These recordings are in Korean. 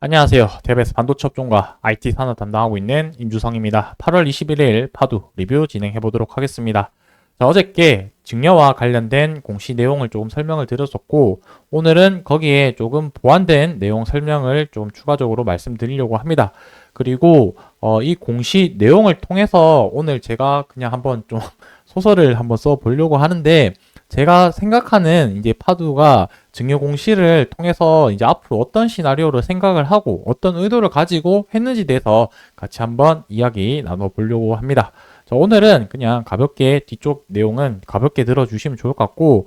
안녕하세요. 대베스 반도체 업종과 IT 산업 담당하고 있는 임주성입니다. 8월 21일 파두 리뷰 진행해 보도록 하겠습니다. 자, 어저께 증여와 관련된 공시 내용을 조금 설명을 드렸었고, 오늘은 거기에 조금 보완된 내용 설명을 좀 추가적으로 말씀드리려고 합니다. 그리고 이 공시 내용을 통해서 오늘 제가 그냥 한번 좀 소설을 한번 써 보려고 하는데, 제가 생각하는 이제 파두가 증여 공시를 통해서 이제 앞으로 어떤 시나리오를 생각을 하고 어떤 의도를 가지고 했는지 대해서 같이 한번 이야기 나눠 보려고 합니다. 자, 오늘은 그냥 가볍게 뒤쪽 내용은 가볍게 들어주시면 좋을 것 같고,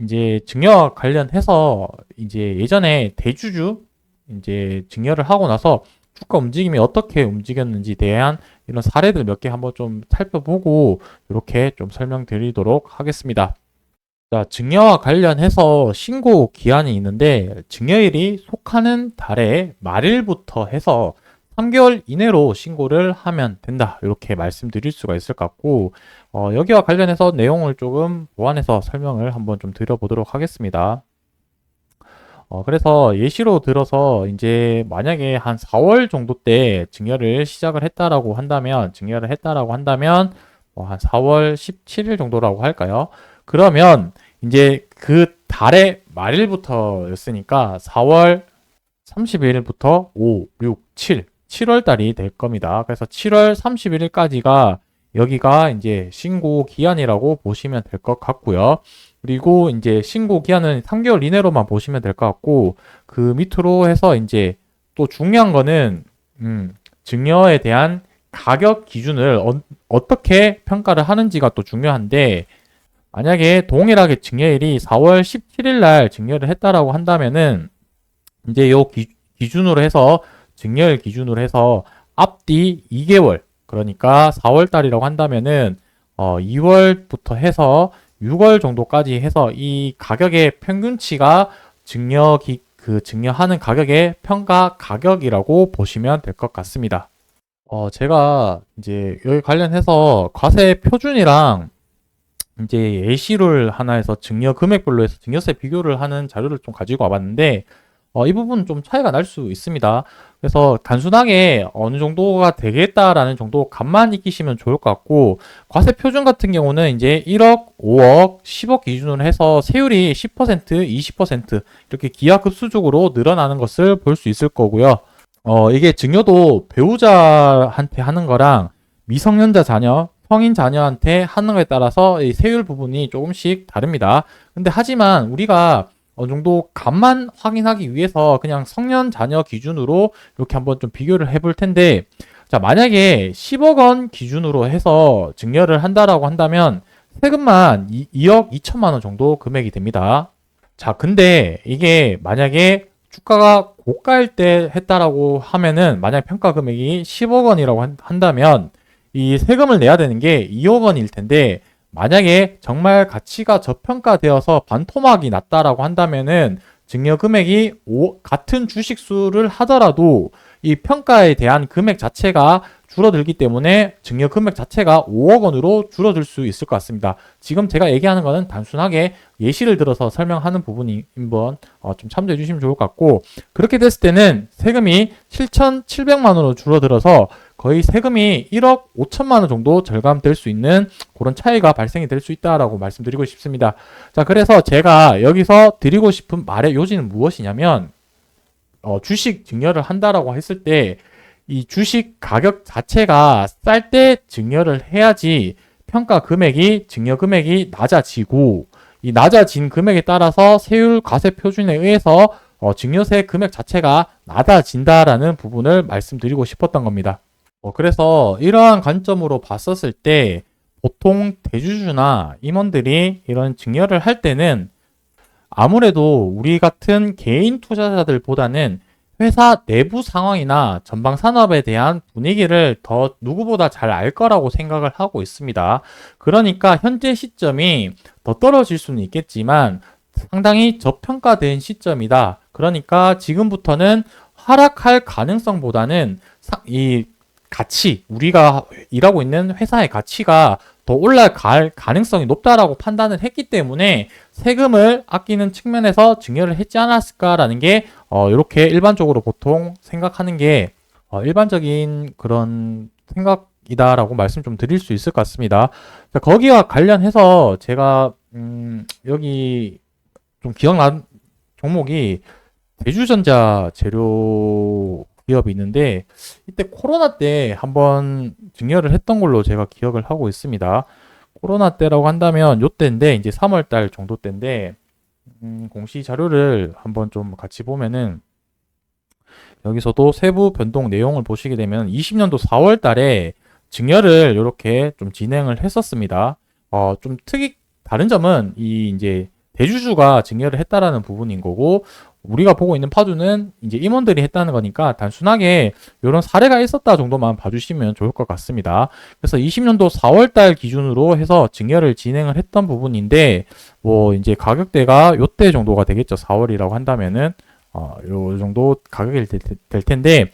이제 증여 관련해서 이제 예전에 대주주 이제 증여를 하고 나서 주가 움직임이 어떻게 움직였는지 대한 이런 사례들 몇 개 한번 좀 살펴보고 이렇게 좀 설명드리도록 하겠습니다. 자, 증여와 관련해서 신고 기한이 있는데 증여일이 속하는 달의 말일부터 해서 3개월 이내로 신고를 하면 된다. 이렇게 말씀드릴 수가 있을 것 같고, 여기와 관련해서 내용을 조금 보완해서 설명을 한번 좀 드려보도록 하겠습니다. 그래서 예시로 들어서 이제 만약에 한 4월 정도 때 증여를 시작을 했다라고 한다면, 한 4월 17일 정도라고 할까요? 그러면 이제 그 달의 말일부터였으니까 4월 30일부터 5, 6, 7, 7월 달이 될 겁니다. 그래서 7월 31일까지가 여기가 이제 신고 기한이라고 보시면 될 것 같고요. 그리고 이제 신고 기한은 3개월 이내로만 보시면 될 것 같고, 그 밑으로 해서 이제 또 중요한 거는 증여에 대한 가격 기준을 어떻게 평가를 하는지가 또 중요한데, 만약에 동일하게 증여일이 4월 17일 날 증여를 했다라고 한다면은 이제 요 기준으로 해서 증여일 기준으로 해서 앞뒤 2개월, 그러니까 4월 달이라고 한다면은 2월부터 해서 6월 정도까지 해서 이 가격의 평균치가 증여하는 가격의 평가 가격이라고 보시면 될 것 같습니다. 제가 이제 여기 관련해서 과세 표준이랑 이제 예시를 하나 해서 증여 금액별로 해서 증여세 비교를 하는 자료를 좀 가지고 와봤는데, 이 부분 좀 차이가 날 수 있습니다. 그래서 단순하게 어느 정도가 되겠다라는 정도 감만 익히시면 좋을 것 같고, 과세 표준 같은 경우는 이제 1억, 5억, 10억 기준으로 해서 세율이 10%, 20% 이렇게 기하급수적으로 늘어나는 것을 볼 수 있을 거고요. 이게 증여도 배우자한테 하는 거랑 미성년자 자녀, 성인 자녀한테 하는 거에 따라서 이 세율 부분이 조금씩 다릅니다. 근데 하지만 우리가 어느 정도 값만 확인하기 위해서 그냥 성년 자녀 기준으로 이렇게 한번 좀 비교를 해볼 텐데, 자, 만약에 10억 원 기준으로 해서 증여를 한다라고 한다면 세금만 2억 2천만 원 정도 금액이 됩니다. 자, 근데 이게 만약에 주가가 고가일 때 했다라고 하면은, 만약 평가 금액이 10억 원이라고 한다면 이 세금을 내야 되는 게 2억 원일 텐데, 만약에 정말 가치가 저평가되어서 반토막이 났다라고 한다면은 증여 금액이 같은 주식수를 하더라도 이 평가에 대한 금액 자체가 줄어들기 때문에 증여 금액 자체가 5억 원으로 줄어들 수 있을 것 같습니다. 지금 제가 얘기하는 거는 단순하게 예시를 들어서 설명하는 부분이 한번 좀 참조해 주시면 좋을 것 같고, 그렇게 됐을 때는 세금이 7,700만 원으로 줄어들어서 거의 세금이 1억 5천만 원 정도 절감될 수 있는 그런 차이가 발생이 될 수 있다라고 말씀드리고 싶습니다. 자, 그래서 제가 여기서 드리고 싶은 말의 요지는 무엇이냐면, 주식 증여를 한다라고 했을 때 이 주식 가격 자체가 쌀 때 증여를 해야지 평가 금액이, 증여 금액이 낮아지고, 이 낮아진 금액에 따라서 세율 과세 표준에 의해서 증여세 금액 자체가 낮아진다라는 부분을 말씀드리고 싶었던 겁니다. 그래서 이러한 관점으로 봤었을 때 보통 대주주나 임원들이 이런 증여를 할 때는 아무래도 우리 같은 개인 투자자들보다는 회사 내부 상황이나 전방 산업에 대한 분위기를 더 누구보다 잘 알 거라고 생각을 하고 있습니다. 그러니까 현재 시점이 더 떨어질 수는 있겠지만 상당히 저평가된 시점이다. 그러니까 지금부터는 하락할 가능성보다는 이 가치, 우리가 일하고 있는 회사의 가치가 더 올라갈 가능성이 높다라고 판단을 했기 때문에 세금을 아끼는 측면에서 증여를 했지 않았을까라는 게 이렇게 일반적으로 보통 생각하는 게 일반적인 그런 생각이다라고 말씀 좀 드릴 수 있을 것 같습니다. 자, 거기와 관련해서 제가 여기 좀 기억나는 종목이 대주전자 재료 기업이 있는데 이때 코로나 때 한번 증여를 했던 걸로 제가 기억을 하고 있습니다. 코로나 때라고 한다면 요때인데 이제 3월 달 정도 때인데 공시 자료를 한번 좀 같이 보면은 여기서도 세부 변동 내용을 보시게 되면 20년도 4월 달에 증여를 이렇게 좀 진행을 했었습니다. 좀 다른 점은 이 이제 대주주가 증여를 했다라는 부분인 거고 우리가 보고 있는 파주는 이제 임원들이 했다는 거니까 단순하게 이런 사례가 있었다 정도만 봐주시면 좋을 것 같습니다. 그래서 20년도 4월 달 기준으로 해서 증여를 진행을 했던 부분인데 뭐 이제 가격대가 요때 정도가 되겠죠. 4월이라고 한다면은 요 정도 가격이 될 텐데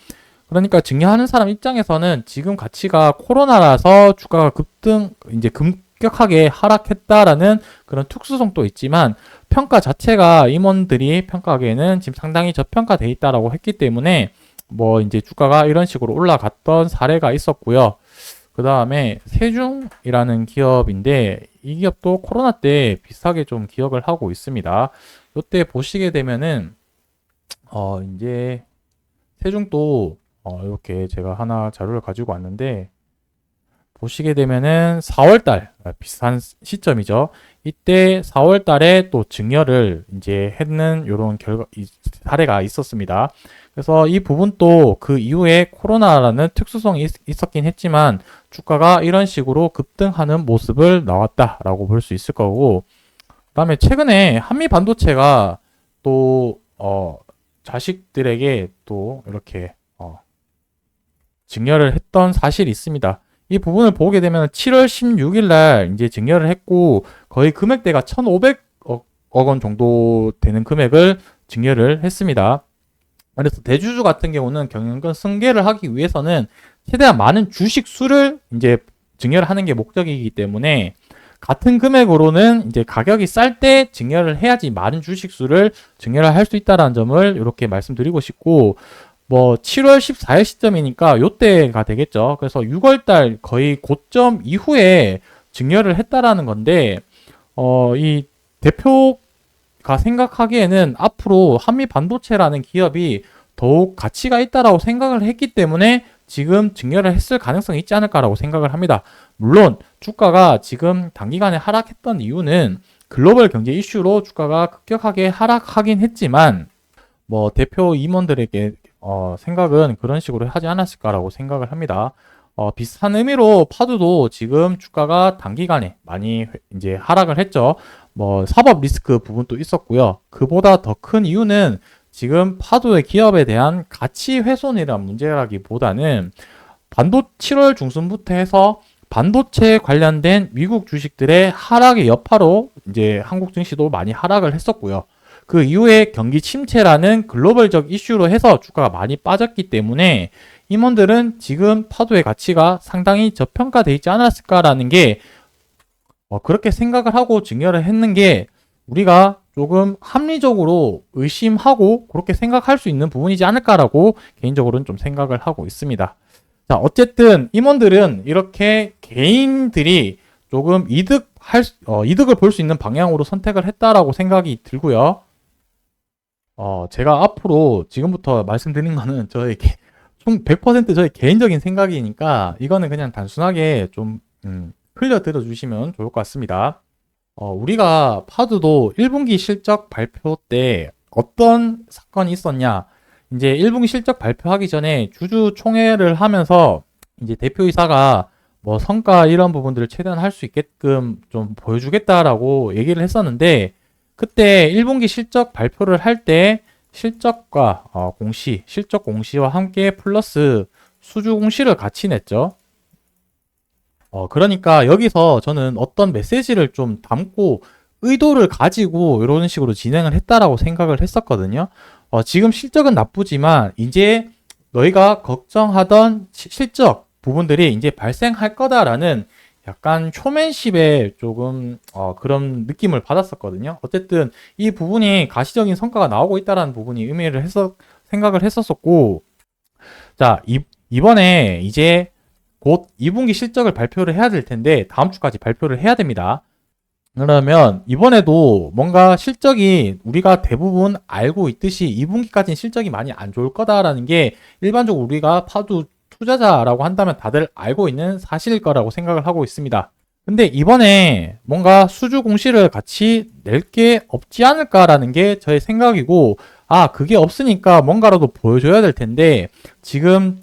그러니까 증여하는 사람 입장에서는 지금 가치가 코로나라서 주가가 급격하게 하락했다라는 그런 특수성도 있지만 평가 자체가 임원들이 평가하기에는 지금 상당히 저평가돼 있다라고 했기 때문에 뭐 이제 주가가 이런 식으로 올라갔던 사례가 있었고요. 그 다음에 세중이라는 기업인데 이 기업도 코로나 때 비슷하게 좀 기억을 하고 있습니다. 이때 보시게 되면은 이제 세중도 이렇게 제가 하나 자료를 가지고 왔는데 보시게 되면은 4월달 비슷한 시점이죠. 이때 4월달에 또 증여를 이제 했는 이런 사례가 있었습니다. 그래서 이 부분도 그 이후에 코로나라는 특수성이 있었긴 했지만 주가가 이런 식으로 급등하는 모습을 나왔다라고 볼 수 있을 거고, 그다음에 최근에 한미 반도체가 또 자식들에게 또 이렇게 증여를 했던 사실이 있습니다. 이 부분을 보게 되면 7월 16일 날 이제 증여를 했고 거의 금액대가 1,500억 원 정도 되는 금액을 증여를 했습니다. 그래서 대주주 같은 경우는 경영권 승계를 하기 위해서는 최대한 많은 주식 수를 이제 증여를 하는 게 목적이기 때문에 같은 금액으로는 이제 가격이 쌀 때 증여를 해야지 많은 주식 수를 증여를 할 수 있다는 점을 이렇게 말씀드리고 싶고, 뭐 7월 14일 시점이니까 요때가 되겠죠. 그래서 6월달 거의 고점 이후에 증여를 했다라는 건데 이 대표가 생각하기에는 앞으로 한미 반도체라는 기업이 더욱 가치가 있다라고 생각을 했기 때문에 지금 증여를 했을 가능성이 있지 않을까라고 생각을 합니다. 물론 주가가 지금 단기간에 하락했던 이유는 글로벌 경제 이슈로 주가가 급격하게 하락하긴 했지만 뭐 대표 임원들에게 생각은 그런 식으로 하지 않았을까라고 생각을 합니다. 비슷한 의미로 파두도 지금 주가가 단기간에 많이 이제 하락을 했죠. 뭐 사법 리스크 부분도 있었고요. 그보다 더 큰 이유는 지금 파도의 기업에 대한 가치 훼손이라는 문제라기보다는 7월 중순부터 해서 반도체 관련된 미국 주식들의 하락의 여파로 이제 한국 증시도 많이 하락을 했었고요. 그 이후에 경기 침체라는 글로벌적 이슈로 해서 주가가 많이 빠졌기 때문에 임원들은 지금 파도의 가치가 상당히 저평가되어 있지 않았을까라는 게 그렇게 생각을 하고 증여를 했는 게 우리가 조금 합리적으로 의심하고 그렇게 생각할 수 있는 부분이지 않을까라고 개인적으로는 좀 생각을 하고 있습니다. 자, 어쨌든 임원들은 이렇게 개인들이 조금 이득을 볼 수 있는 방향으로 선택을 했다라고 생각이 들고요. 제가 앞으로 지금부터 말씀드린 거는 총 100% 저의 개인적인 생각이니까 이거는 그냥 단순하게 좀 흘려들어 주시면 좋을 것 같습니다. 우리가 파두도 1분기 실적 발표 때 어떤 사건이 있었냐, 이제 1분기 실적 발표하기 전에 주주총회를 하면서 이제 대표이사가 뭐 성과 이런 부분들을 최대한 할 수 있게끔 좀 보여주겠다라고 얘기를 했었는데, 그때 1분기 실적 발표를 할 때 실적과 실적 공시와 함께 플러스 수주 공시를 같이 냈죠. 그러니까 여기서 저는 어떤 메시지를 좀 담고 의도를 가지고 이런 식으로 진행을 했다라고 생각을 했었거든요. 지금 실적은 나쁘지만 이제 너희가 걱정하던 실적 부분들이 이제 발생할 거다라는 약간 쇼맨십에 조금 그런 느낌을 받았었거든요. 어쨌든 이 부분이 가시적인 성과가 나오고 있다는 부분이 생각을 했었었고, 자, 이번에 이제 곧 2분기 실적을 발표를 해야 될 텐데 다음 주까지 발표를 해야 됩니다. 그러면 이번에도 뭔가 실적이 우리가 대부분 알고 있듯이 2분기까지는 실적이 많이 안 좋을 거다라는 게 일반적으로 우리가 파도 투자자라고 한다면 다들 알고 있는 사실일 거라고 생각을 하고 있습니다. 근데 이번에 뭔가 수주 공시를 같이 낼 게 없지 않을까라는 게 저의 생각이고, 그게 없으니까 뭔가라도 보여줘야 될 텐데, 지금,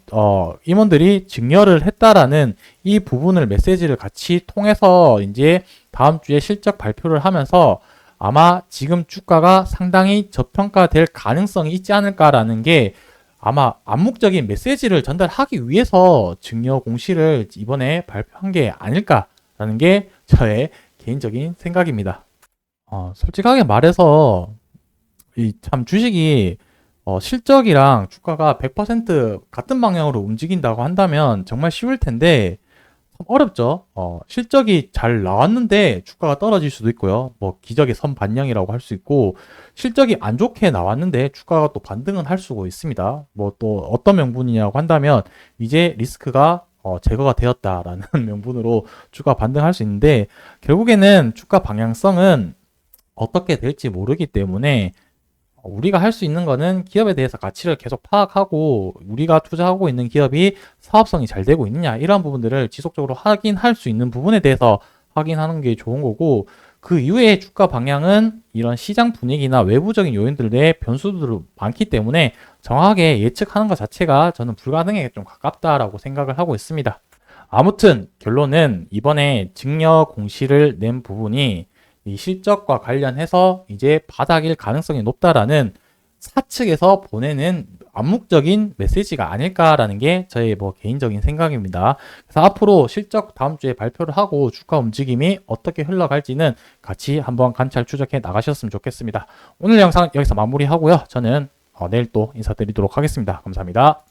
임원들이 증여를 했다라는 이 부분을 메시지를 같이 통해서 이제 다음 주에 실적 발표를 하면서 아마 지금 주가가 상당히 저평가될 가능성이 있지 않을까라는 게 아마 암묵적인 메시지를 전달하기 위해서 증여 공시를 이번에 발표한 게 아닐까라는 게 저의 개인적인 생각입니다. 솔직하게 말해서 이 참 주식이 실적이랑 주가가 100% 같은 방향으로 움직인다고 한다면 정말 쉬울 텐데 참 어렵죠. 실적이 잘 나왔는데 주가가 떨어질 수도 있고요. 뭐 기적의 선반영이라고 할 수 있고, 실적이 안 좋게 나왔는데 주가가 또 반등은 할 수가 있습니다. 뭐 또 어떤 명분이냐고 한다면 이제 리스크가 제거가 되었다라는 명분으로 주가 반등할 수 있는데, 결국에는 주가 방향성은 어떻게 될지 모르기 때문에 우리가 할 수 있는 거는 기업에 대해서 가치를 계속 파악하고 우리가 투자하고 있는 기업이 사업성이 잘 되고 있느냐, 이런 부분들을 지속적으로 확인할 수 있는 부분에 대해서 확인하는 게 좋은 거고, 그 이후에 주가 방향은 이런 시장 분위기나 외부적인 요인들의 변수들이 많기 때문에 정확하게 예측하는 것 자체가 저는 불가능에 좀 가깝다라고 생각을 하고 있습니다. 아무튼 결론은 이번에 증여 공시를 낸 부분이 이 실적과 관련해서 이제 바닥일 가능성이 높다라는 사측에서 보내는 암묵적인 메시지가 아닐까라는 게 저의 뭐 개인적인 생각입니다. 그래서 앞으로 실적 다음 주에 발표를 하고 주가 움직임이 어떻게 흘러갈지는 같이 한번 관찰 추적해 나가셨으면 좋겠습니다. 오늘 영상 여기서 마무리하고요. 저는 내일 또 인사드리도록 하겠습니다. 감사합니다.